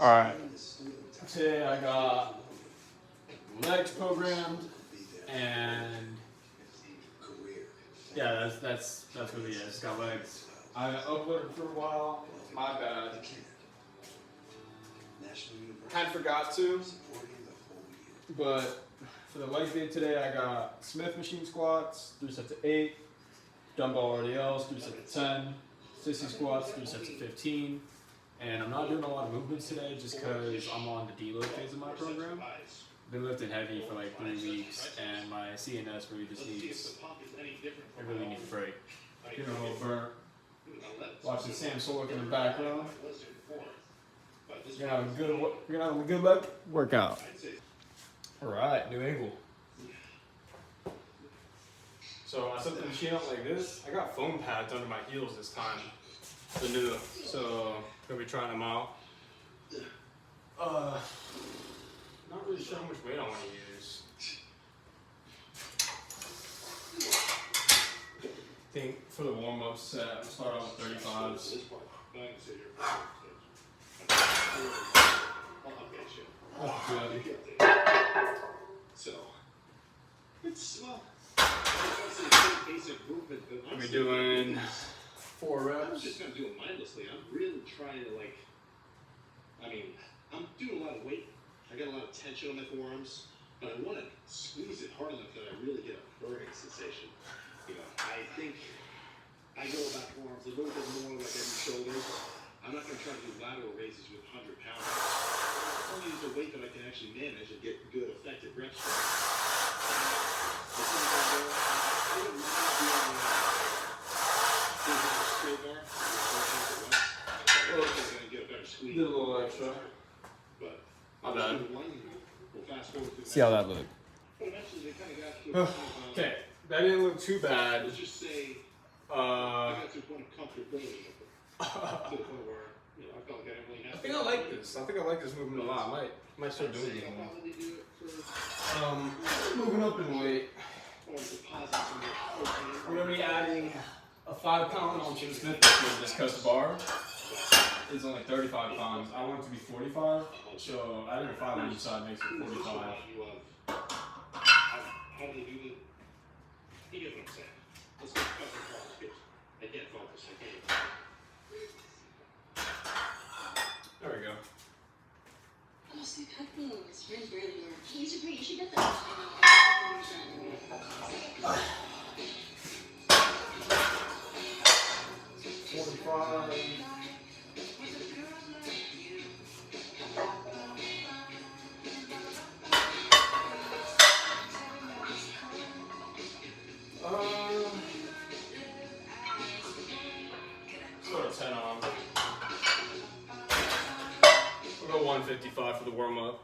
Alright, today I got legs programmed, and yeah, that's really it. Just got legs. I uploaded for a while. My bad. Kind of forgot to, but for the leg day today, I got Smith machine squats, 3 sets of 8, dumbbell RDLs, 3 sets of 10, sissy squats, 3 sets of 15. And I'm not doing a lot of movements today just because I'm on the deload phase of my program. Been lifting heavy for like 3 weeks, and my CNS really just needs, I really need a break. Getting a little burnt. Watching Sam Sulek in the background. You're gonna have a good workout. Alright, new angle. So I set the machine up like this. I got foam pads under my heels this time. The new, so gonna be trying them out. Not really sure how much weight I want to use. I think for the warm-up set, I'm gonna start out with 35s. Oh, good. So, it's, well, basic movement. I'll be doing 4 reps. I'm just gonna do it mindlessly. I'm really trying to, like, I mean, I'm doing a lot of weight. I got a lot of tension on my forearms, but I want to squeeze it hard enough that I really get a burning sensation. You know, I think I go about forearms a little bit more like every shoulder. I'm not going to try to do lateral raises with 100 pounds. I want to use a weight that I can actually manage and get good, effective reps from. Did a little extra. See how that looked. Okay, that didn't look too bad. I think I like this. I think I like this movement a lot. I might start doing it more. Moving up in weight. We're gonna be adding a 5-pound on Smith because this cuss bar is only 35 pounds. I want it to be 45, so adding a 5 on each side makes it 45. How do you do it? You get what I'm saying. Let's go focus. I can't focus. There we go. Oh, so cuppings. Yours barely work. You should get that. 45. Sort of 10 on. We'll go 155 for the warm up.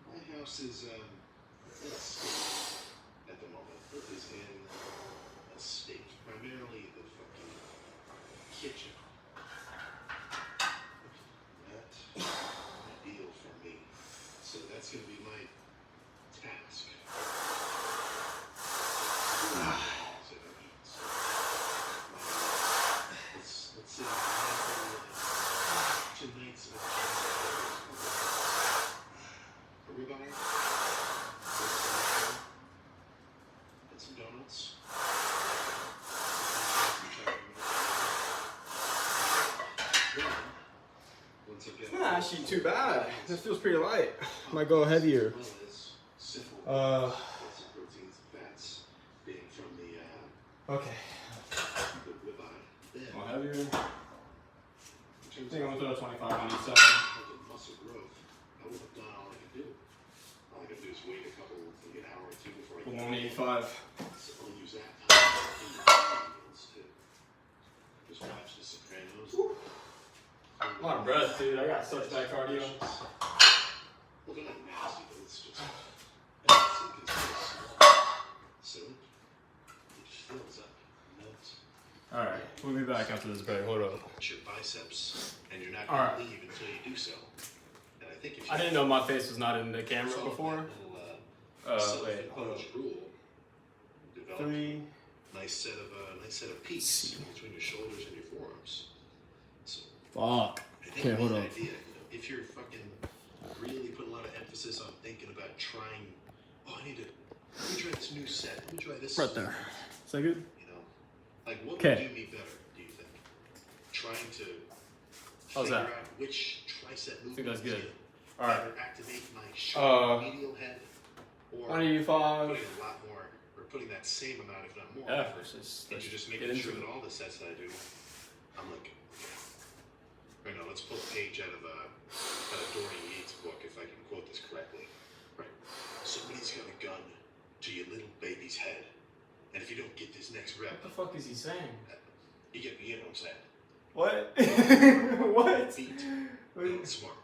My house is at the moment. It is in a state, primarily the fucking kitchen. That's ideal for me. So that's gonna be my task. Let's see. Tonight's ribeye, and some donuts. It's not actually too bad. This feels pretty light. Might go heavier. Okay. Go heavier. I think I'm gonna throw 25 on each side. Muscle growth. I would have done all I could do. All I could do is wait a couple, maybe an hour or two before I get 185. So I'll use that time to just watch The Sopranos. A lot of breath, dude. I got such bad cardio. Well, they're not nasty, but it's just you can see it's small. So it fills up, melts. Alright, we'll be back after this break. Hold up. It's your biceps, and you're not Alright. going to leave until you do so. And I think if you I didn't know my face was not in the camera follow before. that little, Wait, hold up. self-imposed rule, develop 3. nice set of peaks between your shoulders and your forearms. So Fuck. I think Okay, the hold main up. idea, if you're fucking really putting a lot of emphasis on thinking about trying, let me try this new set. Let me try this. Right there. Is that good? You know, like what Okay. would do me better? Do you think? Trying to How's figure that? out which tricep movement think that's is good. gonna Alright. better activate my short medial head, or 185. putting a lot more, or putting that same amount, if not more, Yeah, effort let's into just get making into sure it. that all the sets that I do, I'm like, right now, let's pull a page out of Dorian Yates' book, if I can quote this correctly. Right. Somebody's got a gun to your little baby's head, and if you don't get this next rep, What the fuck is he saying? you get what I'm saying. What? What? Beat, build smart.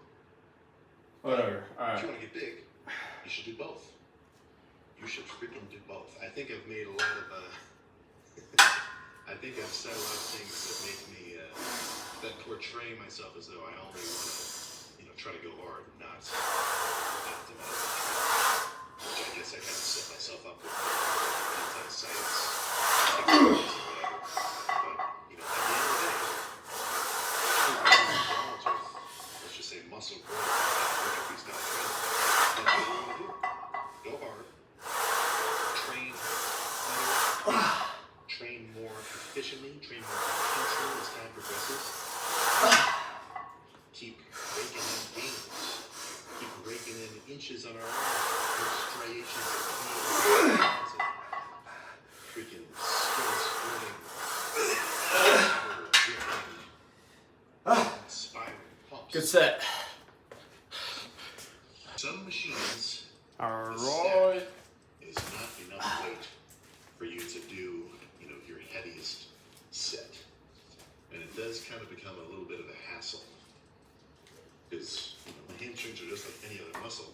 Whatever. If Alright. you want to get big, you should do both. You should freaking do both. I think I've made a lot of, I think I've said a lot of things that make me, that portray myself as though I only want to, try to go hard, not optimize. Which I guess I kind of set myself up with anti-science. But, at the end of the day, let's just say muscle growth, hypertrophy style training. That's what you want to do. Go hard. Train harder. Train more efficiently. Train more intensely as time progresses. Keep raking in gains. Keep raking in inches on our arms. Those striations of pain. Freaking splitting. Spiral pumps. Good set. Some machines Alright. is not enough weight for you to do, your heaviest set. And it does kind of become a little bit of a hassle. Because my hamstrings are just like any other muscle.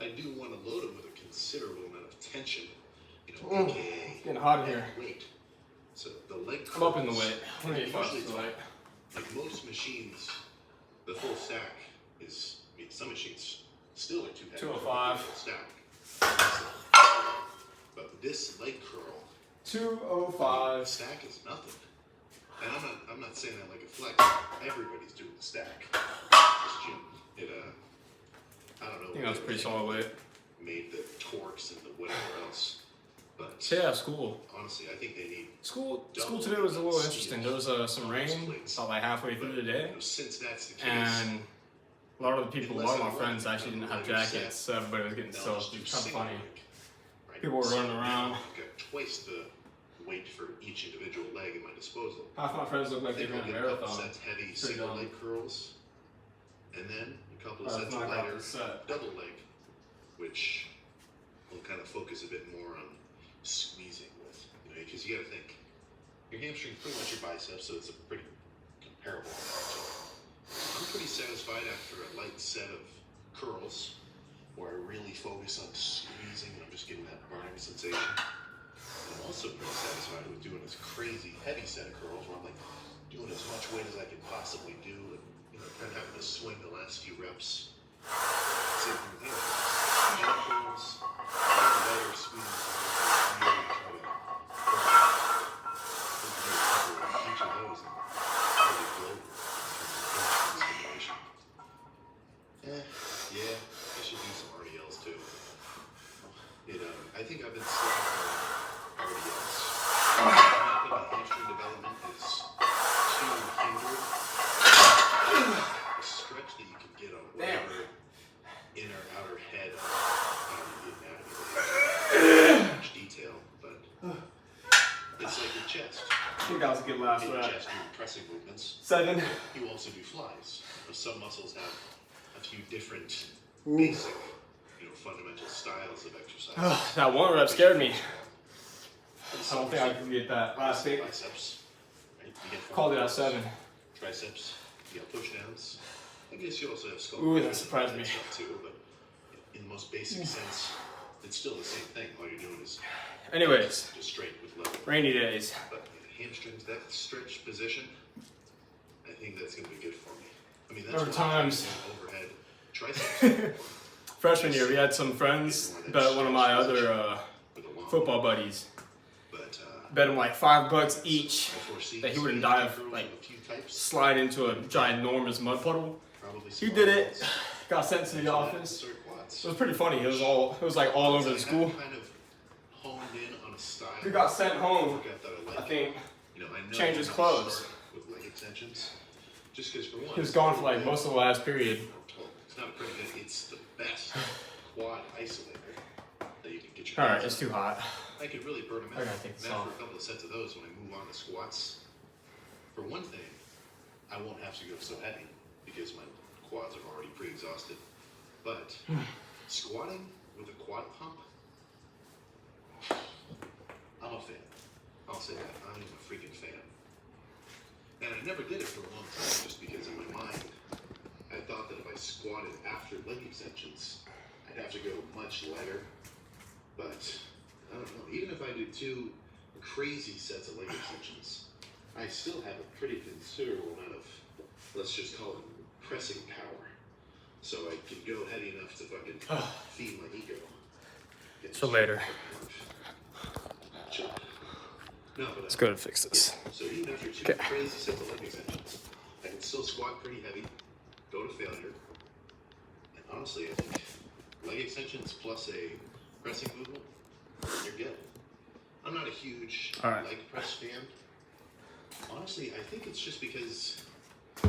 I do want to load them with a considerable amount of tension, aka Getting hot in here. weight. So the leg I'm up in the curls, weight. 185 is the weight. like most machines, the full stack is, some machines still are too heavy. 205. For the full stack. But this leg curl, 205. stack is nothing. And I'm not saying that like a flex. Everybody's doing the stack. This gym, I don't know. I think that's pretty solid weight. Made the torques and the whatever else. But Yeah, school. honestly, I think they need. School today was a little interesting. There was some rain about like halfway through the day. Since that's the case, And a lot of the lot of my friends actually didn't have jackets, so everybody was getting soaked. It was kind of funny. right? People were So running around. I've got twice the weight for each individual leg at my disposal. Half my friends look like they Then ran a I'll get a couple marathon. sets heavy Pretty single dumb. leg curls, and then a couple of Let's sets of knock out lighter this set. double leg, which will kind of focus a bit more on squeezing with, because you got to think your hamstring's pretty much your biceps, so it's a pretty comparable. So I'm pretty satisfied after a light set of curls where I really focus on squeezing and I'm just getting that burning sensation. I'm also pretty satisfied with doing this crazy heavy set of curls where I'm like doing as much weight as I can possibly do and kind of having to swing the last few reps. Same thing with hamstrings. Curls, lighter squeezing really try to each of those and really blow in terms of stimulation. Yeah, I should do some RDLs too. I think I've been slipping on RDLs. I think my hamstring development is too hindered. The stretch that you can get on whatever inner outer head, I don't know the anatomy of the hamstring in much detail, but it's like your chest. I think that was a good last In your rep. chest, you do pressing movements. 7. You also do flies. Some muscles have a few different basic, fundamental styles of exercise. That one rep scared me. And I some don't think I can get that last week. biceps, right? You get Called it at forearms, 7. Triceps, you got push downs. I guess you also have skull Ooh, that crushes and surprised me. stuff too, but in the most basic sense, it's still the same thing. All you're doing is Anyways, just straight with level. rainy days. But hamstrings, that stretch position, I think that's going to be good for me. I mean, that's There were times overhead triceps. freshman year we had some friends, but one of my other football buddies bet him like $5 each that he wouldn't dive, like slide into a ginormous mud puddle. He did it, got sent to the office. It was pretty funny. It was like all over the school. He got sent home, I think, change his clothes. He was gone for like most of the last period. It's not pretty good. It's the best quad isolator that you can get your. All right, it's too hot. I could really burn them out. I gotta take this Now off. for a couple of sets of those when I move on to squats. For one thing, I won't have to go so heavy because my quads are already pre-exhausted. But squatting with a quad pump, I'm a fan. I'll say that. I'm a freaking fan. And I never did it for a long time just because in my mind, I thought that if I squatted after leg extensions, I'd have to go much lighter. But I don't know. Even if I do 2 crazy sets of leg extensions, I still have a pretty considerable amount of, let's just call it pressing power. So I can go heavy enough to fucking feed my ego. So later. No, but Let's go and fix this. so even after 2 crazy sets of leg extensions, I can still squat pretty heavy, go to failure. And honestly, I think leg extensions plus a pressing movement, you're good. I'm not a huge leg press fan. Honestly, I think it's just because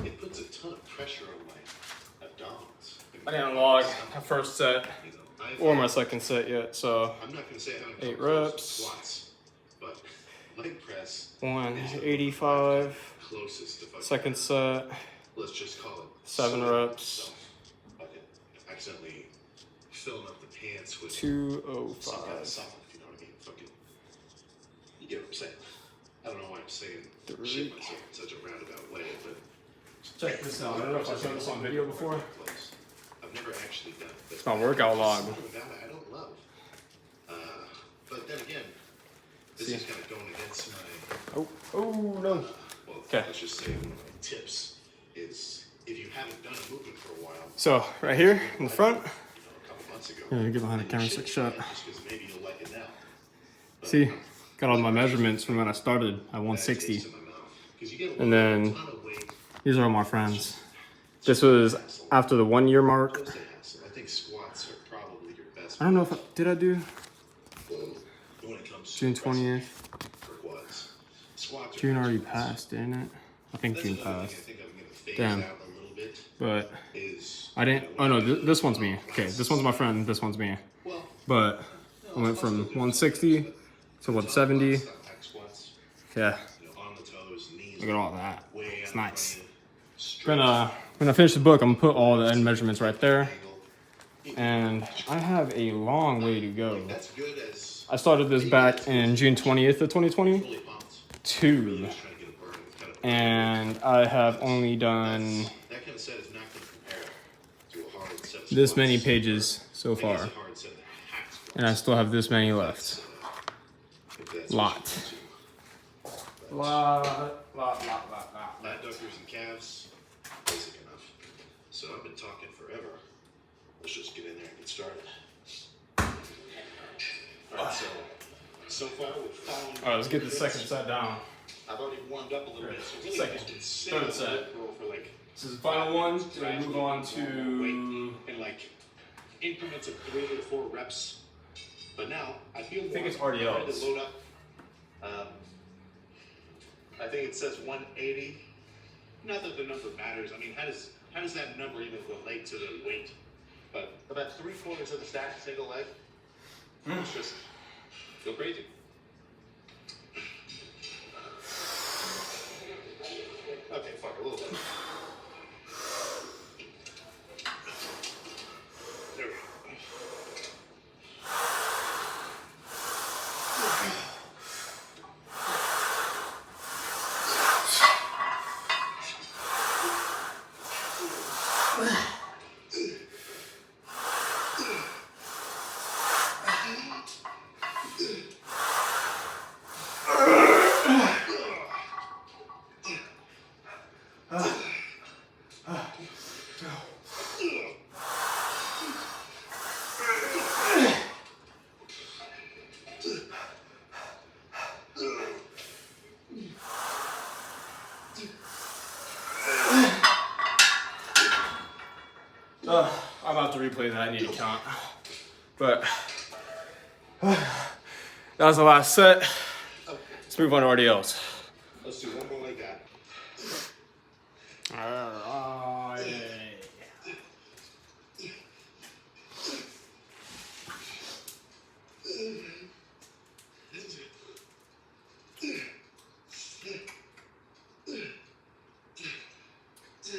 it puts a ton of pressure on my abdominals. I didn't log my first set You know, or my second set yet, so I'm not going to say I haven't 8 come close reps. to squats, but leg press 185. closest to fucking, Second set, let's just call it 7 reps. Fucking accidentally filling up the pants with 205. some kind of solid, if you know what I mean. Fucking, you get what I'm saying. I don't know why I'm saying shit myself in such a roundabout way, but Check this out. I don't know if I showed this on video before. I've never actually done it. But It's my workout log. something about it I don't love. But then again, this is kind of going against my. Oh no. Well, Okay. let's just say one of my tips is if you haven't done a movement for a while. So right here in the front, A couple months ago. yeah, get behind the then camera you so should shot. try it just 'cause maybe you'll like it now. But, See, got all my measurements from when I started at bad 160. taste in my mouth, 'cause you get a And then ton of weight. these are all my friends. This was after the 1 year mark. Just a hassle. I think squats are probably your best. I don't know if did I do when it comes to June pressing 20th? for quads. Squats are June already excellent. passed, didn't it? I think That's June another passed. thing I think I'm gonna phase Damn. out a little bit But is I didn't. Oh no, this one's me. Okay, this one's my friend. This one's me. well, But I went from 160 to 170. back squats, Yeah, on the toes, knees look at all that. way It's out nice. in front of you, When I finish the book, I'm gonna put all the end measurements right there. angle. And I have a long way to go. That's good as I started this back in June 20th of 2020. fully pumped. Two. Just trying to get a burn with kind of And I have only done that kind of set is not going to compare to a hard set of this many squats. pages so It is far. a hard set of hack squats. And I still have this many left. If that's Lot. what you're into. Lot. Lat duckers and calves, basic enough. So I've been talking forever. Let's just get in there and get started. Alright, so far we're following. Alright, let's get the second set down. I've already warmed up a little bit, so really Second, just been sitting third on set. the roll for like This is the final one. So we move on to in like increments of 3 to 4 reps. But now I feel think it's more ready RDLs. to load up. I think it says 180. Not that the number matters. I mean, how does that number even relate to the weight? But about 3/4 of the stack, single leg. It's just go crazy. Okay, fuck a little bit. There we go. play that. I need to count. But that was the last set. Let's move on to RDLs. Let's do one more like that. Alright.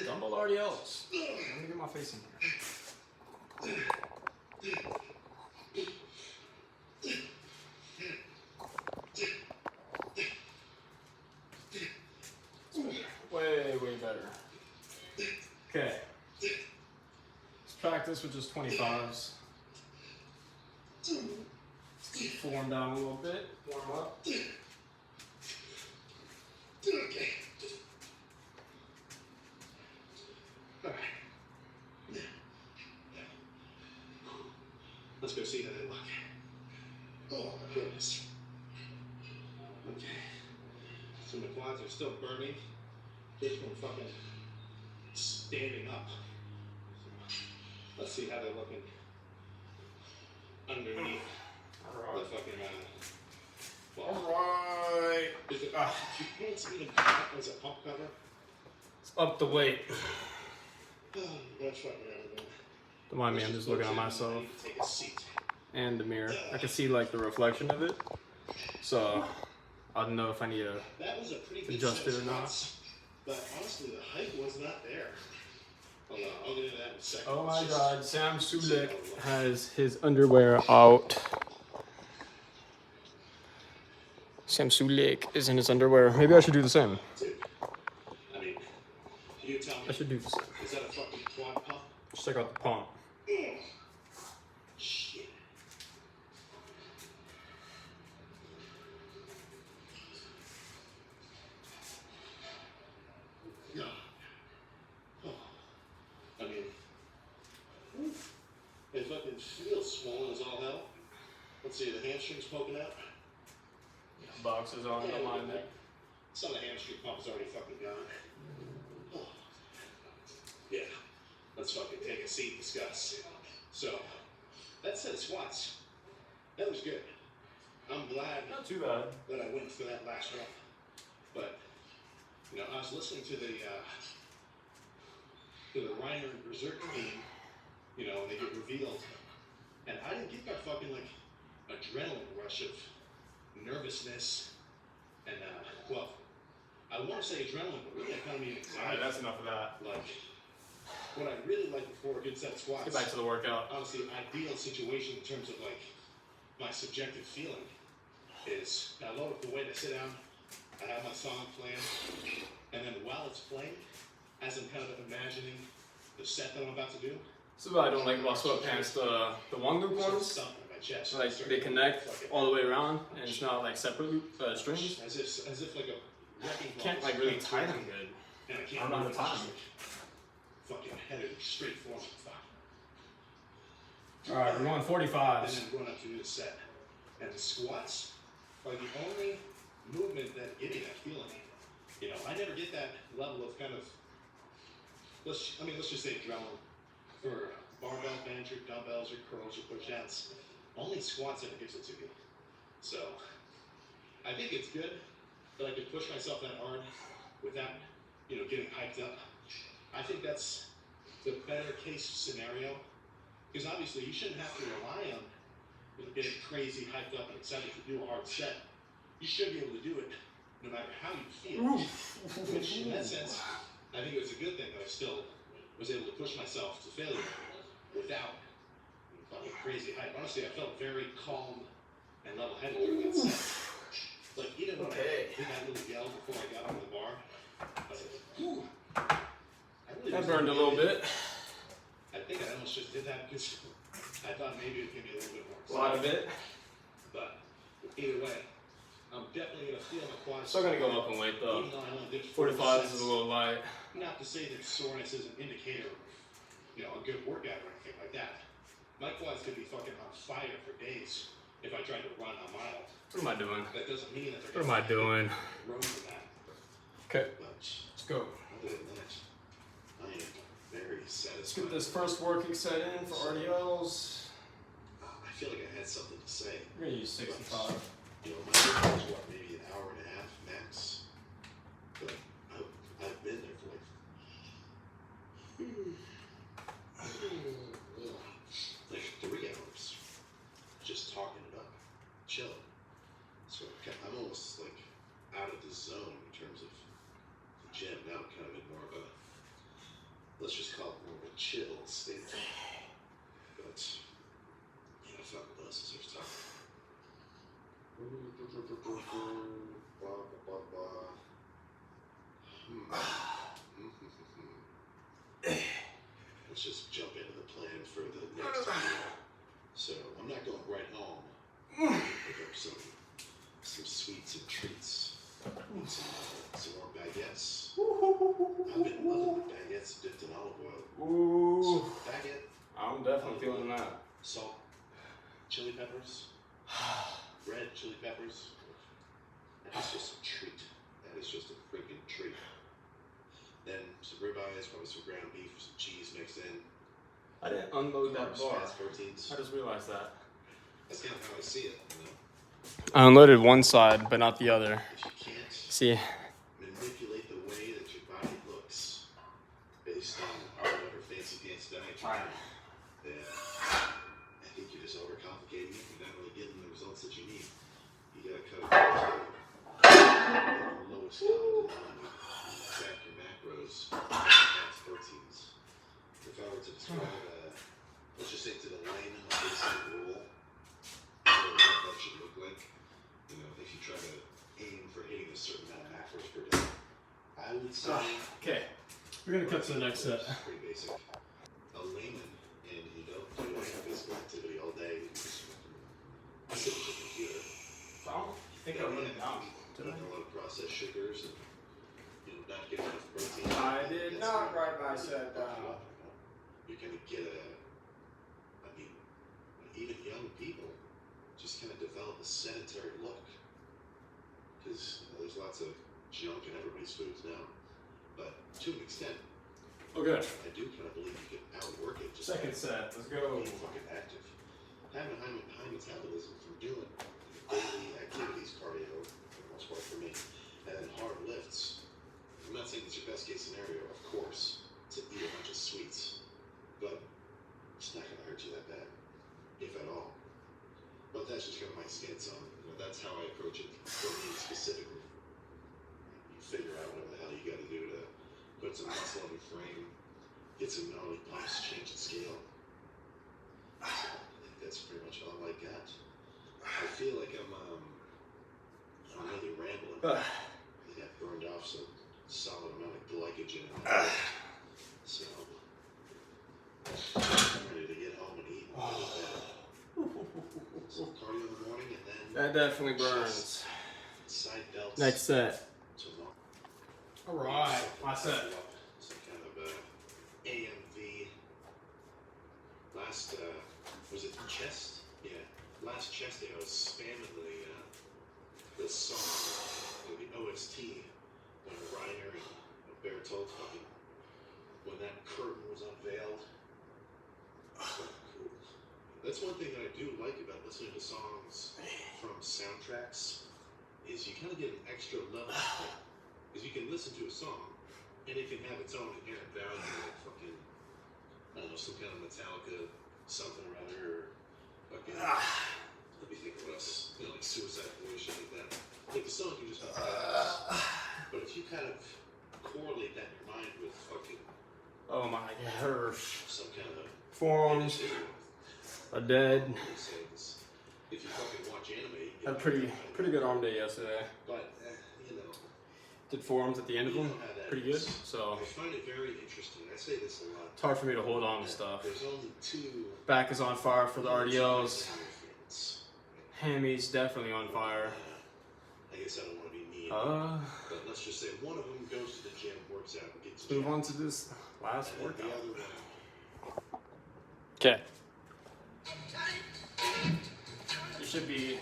Dumbbell RDLs. Let me get my face in here. Way better. Okay. Let's practice with just 25s. Form down a little bit. Warm up. Okay. Alright. Let's go see how they look. Oh my goodness. Okay. So my quads are still burning. Just from fucking standing up. So let's see how they're looking underneath the fucking Alright. Is it, you can't see the pump as a pump cover. Let's up the weight. Oh, that's fucking everything. Don't mind me, I'm just looking at myself Take a seat. and the mirror. I can see like the reflection of it. So I don't know if I need to That was a pretty good adjust set it or of not. squats, but honestly, the height was not there. Hold on, I'll get into that in a second. Oh Let's my just- god, Sam Sulek has his underwear out. Sam Sulek is in his underwear. Maybe I should do the same. Dude, I mean, you tell me, I should do the same. is that a fucking quad pump? Just check out the pump. Ugh. Shit. No. Oh. I mean, it fucking feels swollen as all hell. Let's see, the hamstring's poking out. Boxes on, don't mind that. Some of the hamstring pump is already fucking gone. Oh. Yeah. Let's fucking take a seat and discuss. So, that set of squats, that was good. I'm glad Not too bad. that I went for that last one. But, you know, I was listening to the Reiner and Berserker theme, you know, when they get revealed. And I didn't get that fucking, like, adrenaline rush of nervousness and, well, I want to say adrenaline, but really I kind of mean anxiety. Alright, that's enough of that. Like, what I really like before a good set of squats, Get back to the workout. honestly, ideal situation in terms of like my subjective feeling is I load up the weight, I sit down, I have my song playing, and then while it's playing, as I'm kind of imagining the set that I'm about to do, This is what I don't like about sweatpants, the one loop sort of ones. something in my chest. Like they connect all the way around and it's not like separate loop, strings. As if like a wrecking ball Can't is like really coming tie through, them good. and I I can't don't know how to move it, tie it's them. just like fucking headed straight forward. Alright, we're going And 45s. then run up to do the set. And the squats are the only movement that give me that feeling. You know, I never get that level of kind of, let's just say adrenaline for barbell bench or dumbbells or curls or push-downs. Only squats ever gives it to me. So, I think it's good that I can push myself that hard without, you know, getting hyped up. I think that's the better case scenario. Because obviously you shouldn't have to rely on, you know, getting crazy hyped up and excited to do a hard set. You should be able to do it no matter how you feel. Which in that sense, I think it was a good thing that I still was able to push myself to failure without fucking crazy hype. Honestly, I felt very calm and level-headed during that set. Like even when I did that little yell before I got on the bar, I was like, ooh. I really That was burned a little bit. I think I almost just did that because I thought maybe it'd give me a little bit more. A lot of it. But either way, I'm definitely gonna feel my quads. Still gonna go up in weight though. Even though I only did 45s sets. is a little light. Not to say that soreness is an indicator of, you know, a good workout or anything like that. My quads could be fucking on fire for days if I tried to run a mile. What am I doing? That doesn't mean that they're What am I doing? road for that. Okay, But let's go. other than that, I am very satisfied. Let's get this first working set in for RDLs. I feel like I had something to say. We're gonna use 65. But, you know, my workout was what, maybe an hour and a half max. But I've been there for like 3 hours, just talking it up, chilling. So I'm almost like out of the zone in terms of the gym. Now I'm kind of in more of a, let's just call it more of a chill state. But you know, fuck with us is there's tough. Let's just jump into the plan for the next year. So I'm not going right home. Pick up some sweets and treats. And some more baguettes. I've been loving the baguettes dipped in olive oil. Ooh. So baguette, I'm definitely feeling that. salt, chili peppers, red chili peppers. That is just a treat. That is just a freaking treat. Then some ribeyes, probably some ground beef, some cheese mixed in. I didn't unload that Carbs, bar. fats, proteins. I just realized that. That's kind of how I see it, you know? I unloaded one side, but not the other. If you can't See, manipulate the way that your body looks based on whatever fancy pants diet you're on, then I think you're just overcomplicating it. You're not really getting the results that you need. You gotta cut it down to the lowest common denominator. Track your macros, fats, proteins. If I were to describe, let's just say to the layman, a basic rule, what that should look like. You know, if you try to aim for hitting a certain amount of macros per day, I would say. okay, we're gonna cut to the next set. Pretty basic. A layman, and you don't do any physical activity all day. You just sit at the computer. I don't think I wrote it down. Did I? Eating a lot of processed sugars and not getting enough protein. I did not write my set down. You're gonna get even young people just kind of develop a sedentary look. Because there's lots of junk in everybody's foods now. But to an extent, Okay. I do kind of believe you can outwork it. Just Second set. Let's go. being fucking active. Having high metabolism from doing daily activities, cardio, for the most part for me, and then hard lifts. I'm not saying it's your best case scenario, of course, to eat a bunch of sweets, but it's not going to hurt you that bad, if at all. But that's just kind of my stance on it. You know, that's how I approach it for me specifically. You figure out whatever the hell you got to do to put some muscle on your frame, get some gnarly pumps, change the scale. I think that's pretty much all I got. I feel like I'm really rambling. I think I've burned off some solid amount of glycogen in my life. So I'm ready to get home and eat and go to bed. So cardio in the morning and then That definitely burns. side delts. Next set. tomorrow. Alright, my set. Some kind of AMV. Last, was it chest? Yeah. Last chest day I was spamming the song, the OST, when Reiner and Bertolt fucking, when that curtain was unveiled. So cool. That's one thing that I do like about listening to songs from soundtracks, is you kind of get an extra level of thing. Because you can listen to a song, and it can have its own inherent value, like fucking, I don't know, some kind of Metallica, something or other, or fucking, let me think of what else, you know, like Suicide Boys, shit like that. Like the song can just be but if you kind of correlate that in your mind with fucking, Oh my gosh. some kind of Forearms are dead. if you fucking watch anime, you Had a get pretty good arm day yesterday. But, you know, Did forearms at the end of them. Pretty good. So I find it very interesting. I say this a lot. it's hard for me to hold on to stuff. There's only two. Back is on fire for the RDLs. Hammy's definitely on fire. I guess I don't want to be mean. But let's just say one of them goes to the gym, works out, and gets. Let's move on to this last And the workout. other one. Okay. You should be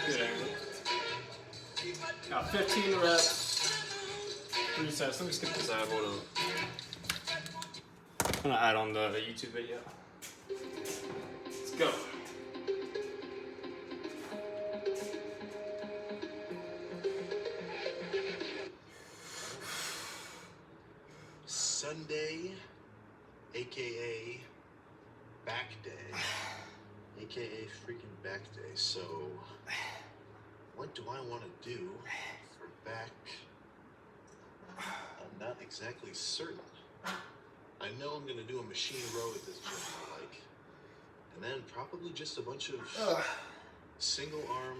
good. Got 15 reps, 3 sets. Let me skip this out. Hold on. I'm gonna add on the YouTube video. Let's go. Sunday, aka back day, aka freaking back day. So, what do I want to do for back? I'm not exactly certain. I know I'm gonna do a machine row at this gym I like, and then probably just a bunch of single arm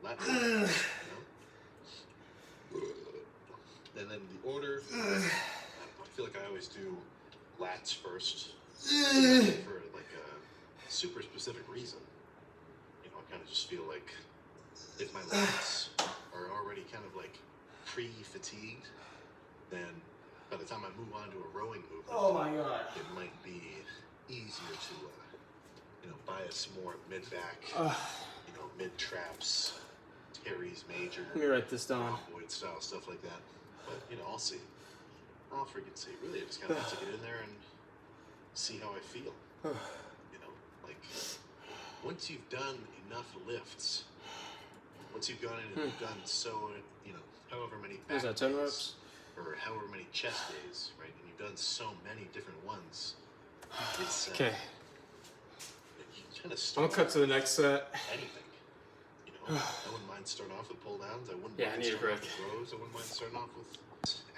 lat raises, you know? And then the order, I feel like I always do lats first for like a super specific reason. You know, I kind of just feel like if my lats are already kind of like pre-fatigued, then by the time I move on to a rowing movement, Oh my god, it might be easier to, you know, bias more mid-back, you know, mid-traps, Terry's major, let me write this down. Void style, stuff like that. But, you know, I'll see. I'll freaking see. Really, I just kind of have to get in there and see how I feel. You know, like, once you've done enough lifts, once you've gone in and you've done so, you know, however many back Is that 10 days, reps? or however many chest days, right? And you've done so many different ones. It's Okay. you kind of I'm start gonna cut to the next set. anything. You know, I wouldn't mind starting off with pull downs. I wouldn't Yeah, I mind need a starting off break. with rows. I wouldn't mind starting off with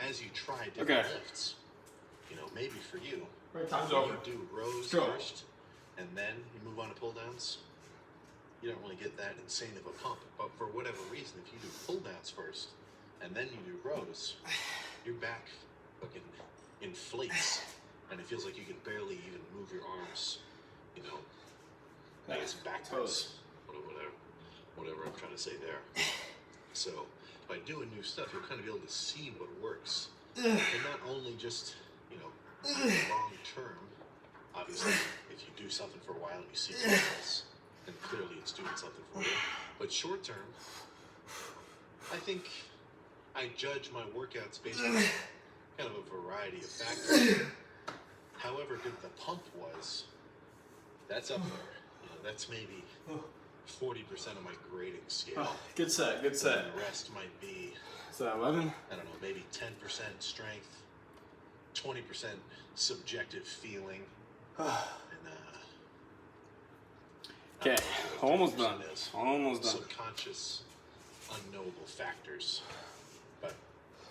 as you try different lifts. You know, maybe for you, Right, time's you over. do rows Go. first, and then you move on to pull downs. You don't really get that insane of a pump. But for whatever reason, if you do pull downs first, and then you do rows, your back fucking inflates, and it feels like you can barely even move your arms, you know, I guess backwards, whatever I'm trying to say there. So by doing new stuff, you'll kind of be able to see what works, and not only just, you know, long term. Obviously, if you do something for a while and you see results, then clearly it's doing something for you. But short term, I think I judge my workouts based on kind of a variety of factors. However good the pump was, that's up there. You know, that's maybe 40% of my grading scale. Good set, good set. And the rest might be, So 11? I don't know, maybe 10% strength, 20% subjective feeling, and Okay, almost done. is Almost done. subconscious, unknowable factors. But,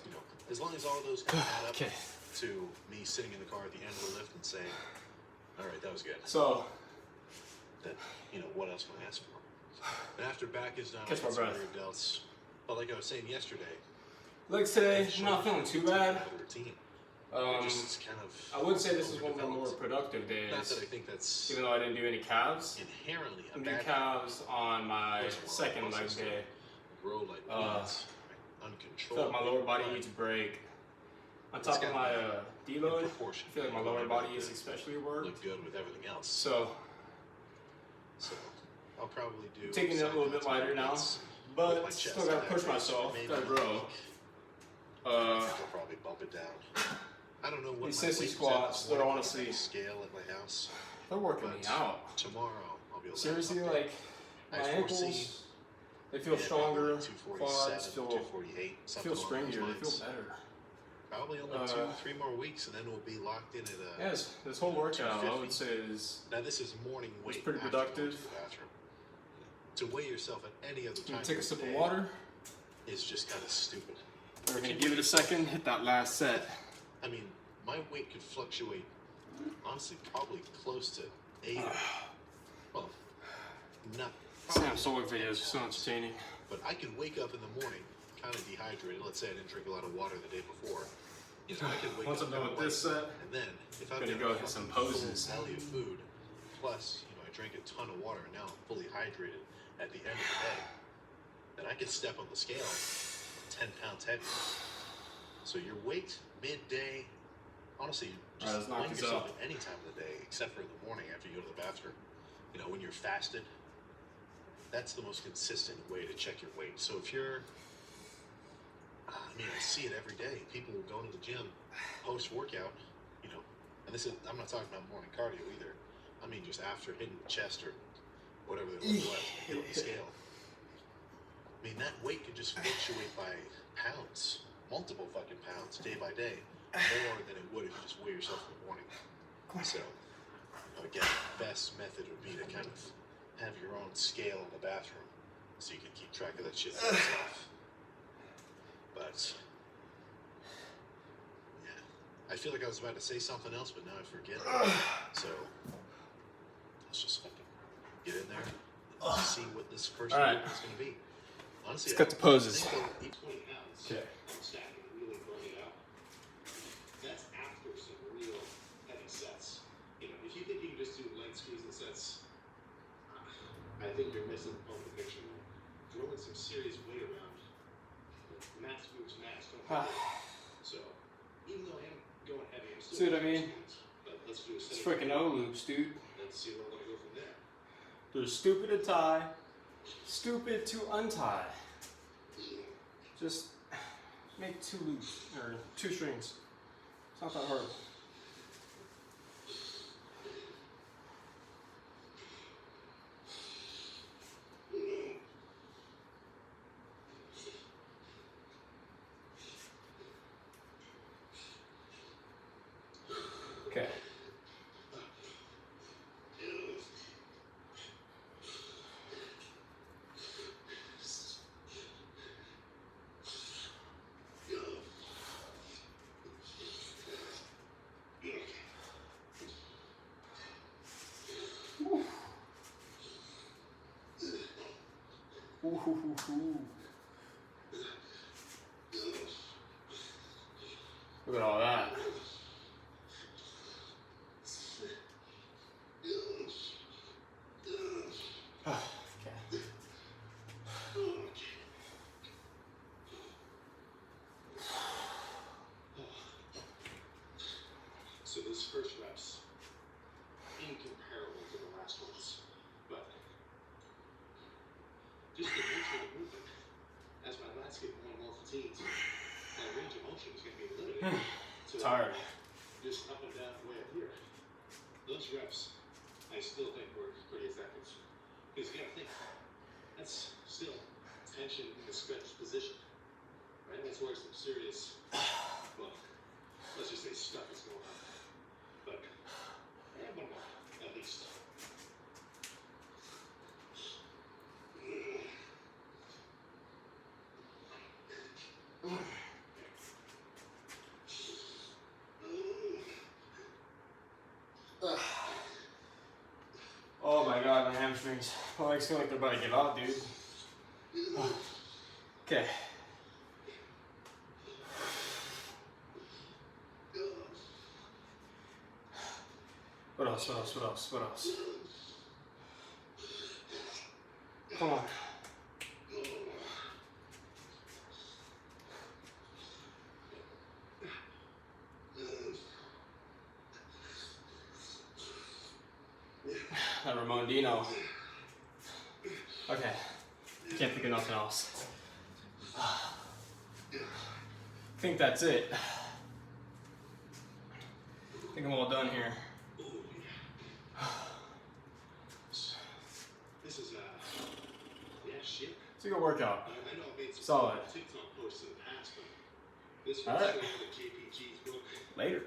you know, as long as all of those kind of add up Okay. to me sitting in the car at the end of the lift and saying, all right, that was good. So, That, you know, what else can I ask for? And after back is done, I Catch my get some breath. rear delts. But like I was saying yesterday, legs today, I'm not feeling too bad. Out of the routine. It just kind of I would say this is one of the more overdeveloped. productive days. Not that I think that's Even though I didn't do any calves. inherently I a did bad calves on my First of all, second also leg still day. grow like weeds, I feel uncontrolled. like my lower body needs a break. On top of my deload, I feel like my lower body is especially worked. Look good with everything else. So, I'll probably do taking it a little bit lighter now, but still gotta push myself, gotta grow. I'll probably bump it down. I don't know what These my sissy weight was squats, at they're this morning honestly- on the scale at my house. They're working me But out. tomorrow I'll be able to Seriously, update. like, my I foresee ankles, they feel maybe stronger, 247, quads feel 248, something along springier, those they lines. feel better. Probably only 2-3 more weeks, and then we'll be locked in at a. Yes, this whole workout, I 250. would say, is Now this is morning weight. It's pretty after going productive. To the bathroom. To weigh yourself at any other time. take a of sip the of day water. is just kind of stupid. We're gonna give it a second, hit that last set. I mean, my weight could fluctuate, honestly, probably close to 8. Well, not. Sam Sulek videos are so entertaining. But I could wake up in the morning, kind of dehydrated. Let's say I didn't drink a lot of water the day before. You know, I could wake Once up I'm done kinda with this light, set, and then if I've gonna got go a hit some fucking poses. full belly of food, plus you know I drank a ton of water, and now I'm fully hydrated at the end of the day, then I could step on the scale 10 pounds heavier. So your weight midday, honestly, just let's knock weight this yourself out. at any time of the day, except for in the morning after you go to the bathroom. You know, when you're fasted, that's the most consistent way to check your weight. So if you're, I mean, I see it every day. People will go to the gym post-workout, you know, and And this is, I'm not talking about morning cardio either. I mean just after hitting the chest or whatever the was, hit on the scale. I mean, that weight could just fluctuate by pounds, multiple fucking pounds, day by day, more than it would if you just weigh yourself in the morning. So, again, the best method would be to kind of have your own scale in the bathroom so you can keep track of that shit for yourself. But, yeah, I feel like I was about to say something else, but now I forget. So, let's just fucking get in there and see what this first All right. movement is going to be. Honestly, Let's cut the poses. Okay. Stacking and really burning it out. That's after some real heavy sets. You know, if you think you can just do leg squeeze and sets, I think you're missing the whole picture. Throwing some serious weight around. Max moves max. So, even though I am going heavy, I'm still. See what I mean? But let's do a set. It's freaking O loops, dude. Let's see where we're gonna go from there. There's stupid to tie, stupid to untie. Just make 2 loops, or 2 strings. It's not that hard. Okay. Ooh. Look at all that. Okay. So those first reps, incomparable to the last ones, but just the nature of the movement, as my lats get more and more fatigued, my range of motion is going to be limited to Tired. just up and down way up here. Those reps, I still think were pretty effective. Because you got to think, that's still tension in the stretched position, right? That's where some serious, well, let's just say stuff is going on. But, one more, at least. Oh my god, my hamstrings. My legs feel like they're about to give out, dude. Okay. What else? Come on. That Ramon Dino. Okay. Can't think of nothing else. I think that's it. I think I'm all done here. This is, yeah, shit. It's a good workout. I know I've made some Solid. TikTok posts in the past, but this All was right. the JPG's book. Later.